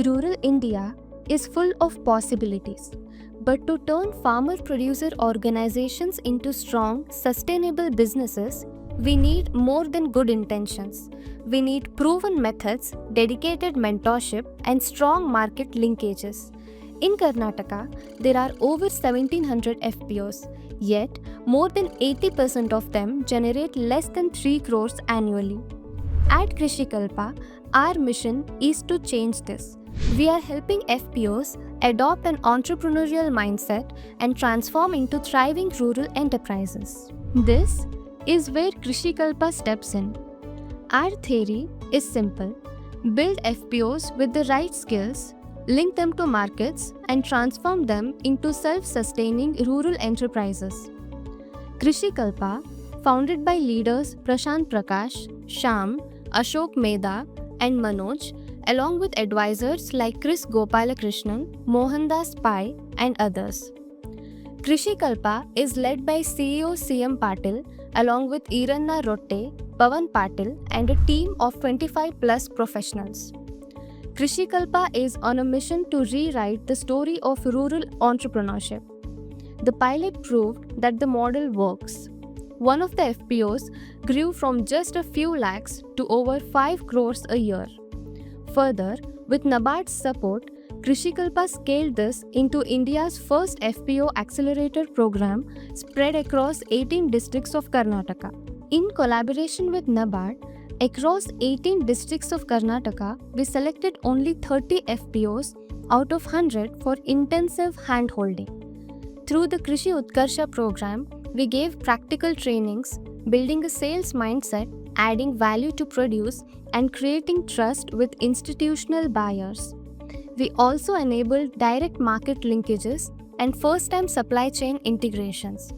Rural India is full of possibilities. But to turn farmer producer organizations into strong, sustainable businesses, we need more than good intentions. We need proven methods, dedicated mentorship, and strong market linkages. In Karnataka, there are over 1700 FPOs, yet more than 80% of them generate less than 3 crores annually. At Krishikalpa, our mission is to change this. We are helping FPOs adopt an entrepreneurial mindset and transform into thriving rural enterprises. This is where Krishikalpa steps in. Our theory is simple: build FPOs with the right skills, link them to markets, and transform them into self-sustaining rural enterprises. Krishikalpa, founded by leaders Prashant Prakash, Sham, Ashok Meda, and Manoj, along with advisors like Chris Gopalakrishnan, Mohandas Pai, and others. Krishikalpa is led by CEO CM Patil along with Iranna Rotte, Pavan Patil, and a team of 25 plus professionals. Krishikalpa is on a mission to rewrite the story of rural entrepreneurship. The pilot proved that the model works. One of the FPOs grew from just a few lakhs to over 5 crores a year. Further, with NABARD's support, Krishikalpa scaled this into India's first FPO accelerator program spread across 18 districts of Karnataka. In collaboration with NABARD, across 18 districts of Karnataka, we selected only 30 FPOs out of 100 for intensive hand-holding. Through the Krishi Utkarsha program, we gave practical trainings, building a sales mindset, adding value to produce, and creating trust with institutional buyers. We also enabled direct market linkages and first-time supply chain integrations.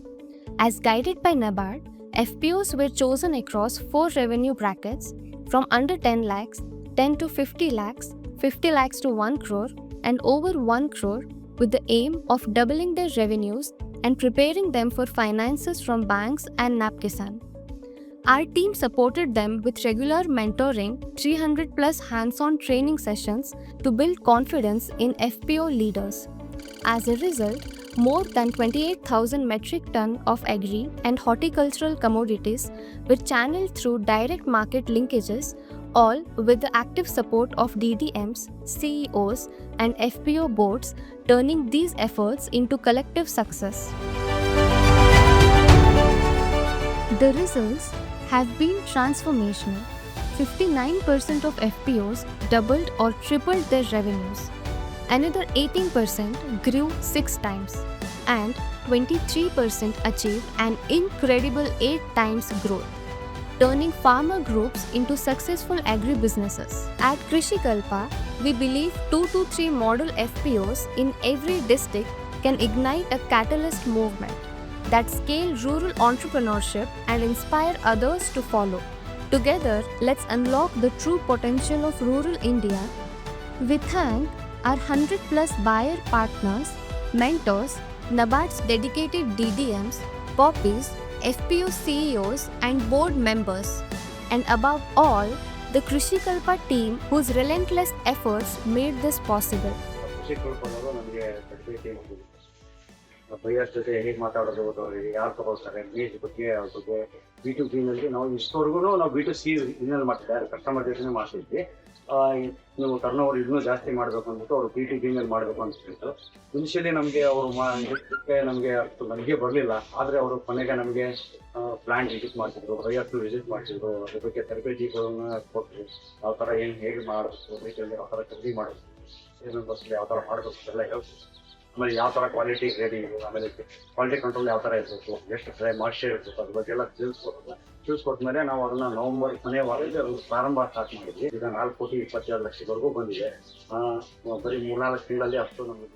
As guided by NABARD, FPOs were chosen across 4 revenue brackets from under 10 lakhs, 10 to 50 lakhs, 50 lakhs to 1 crore, and over 1 crore, with the aim of doubling their revenues and preparing them for finances from banks and NAPKISAN. Our team supported them with regular mentoring, 300 plus hands-on training sessions to build confidence in FPO leaders. As a result, more than 28,000 metric ton of agri and horticultural commodities were channeled through direct market linkages, all with the active support of DDMs, CEOs, and FPO boards, turning these efforts into collective success. The results have been transformational. 59% of FPOs doubled or tripled their revenues. Another 18% grew 6 times, and 23% achieved an incredible 8 times growth, turning farmer groups into successful agri-businesses. At Krishikalpa, we believe 2 to 3 model FPOs in every district can ignite a catalyst movement that scale rural entrepreneurship and inspire others to follow. Together, let's unlock the true potential of rural India. We thank our 100 plus buyer partners, mentors, NABARD's dedicated DDMs, poppies, FPO CEOs, and board members, and above all, the Krishikalpa team whose relentless efforts made this possible. Buyers ಜೊತೆ ಹೇಗೆ ಮಾತಾಡೋದು, ಯಾರು ತಗೊಳ್ತಾರೆ, ಮೇಜ್ ಬಗ್ಗೆ ಅವ್ರ ಬಗ್ಗೆ B2B ನಲ್ಲಿ ನಾವು ಇಷ್ಟವರೆಗೂ ನಾವು B2C ಇನ್ನಲ್ಲಿ ಮಾಡ್ತಿದ್ದೆ, ಕಸ್ಟಮರ್ ಜೊತೆ ಮಾಡ್ತಿದ್ವಿ. ನೀವು ಟರ್ನ್ ಓವರ್ ಇನ್ನೂ ಜಾಸ್ತಿ ಮಾಡಬೇಕು ಅಂದ್ಬಿಟ್ಟು ಅವರು B2B ಮೇಲೆ ಮಾಡಬೇಕು ಅನಿಸ್ತಿತ್ತು. ಇನಿಷಿಯಲಿ ನಮಗೆ ಅವರು ನಮಗೆ ನನಗೆ ಬರಲಿಲ್ಲ, ಆದರೆ ಅವರು ಕೊನೆಗೆ ನಮಗೆ ಪ್ಲಾಂಟ್ ವಿಸಿಟ್ ಮಾಡ್ತಿದ್ರು, ಬೈಯರ್ಸ್ ವಿಸಿಟ್ ಮಾಡ್ತಿದ್ರು, ಅದ್ರ ಬಗ್ಗೆ ತರಬೇತಿಗಳನ್ನ ಕೊಟ್ಟರು. ಯಾವ ಥರ ಏನು ಹೇಗೆ ಮಾಡಬೇಕು, ರೈತರಿಗೆ ಯಾವ ಥರ ಖರೀದಿ ಮಾಡಬೇಕು, ಏನೇನು ಬರ್ತದೆ, ಯಾವ ಥರ ಮಾಡಬೇಕು ಎಲ್ಲ ಹೇಳ್ತೀವಿ. ಆಮೇಲೆ ಯಾವ ಥರ ಕ್ವಾಲಿಟಿ ರೆಡಿ, ಆಮೇಲೆ ಕ್ವಾಲಿಟಿ ಕಂಟ್ರೋಲ್ ಯಾವ ಥರ ಇರಬೇಕು, ಎಷ್ಟು ಡ್ರೈ ಮಾಯ್ಶ್ಚರ್ ಇರಬೇಕು, ಅದ್ರ ಬಗ್ಗೆ ಎಲ್ಲ ತಿಳಿಸ್ಕೊಟ್ಮೇಲೆ ನಾವು ಅದನ್ನು ನವೆಂಬರ್ ಕೊನೆಯ ವಾರದಲ್ಲಿ ಪ್ರಾರಂಭ ಸ್ಟಾರ್ಟ್ ಮಾಡಿದ್ವಿ. ಈಗ 4,27,00,000ವರೆಗೂ ಬಂದಿದೆ. ಬರೀ 3-4 ತಿಂಗಳಲ್ಲಿ ಅಷ್ಟು ನಮಗೆ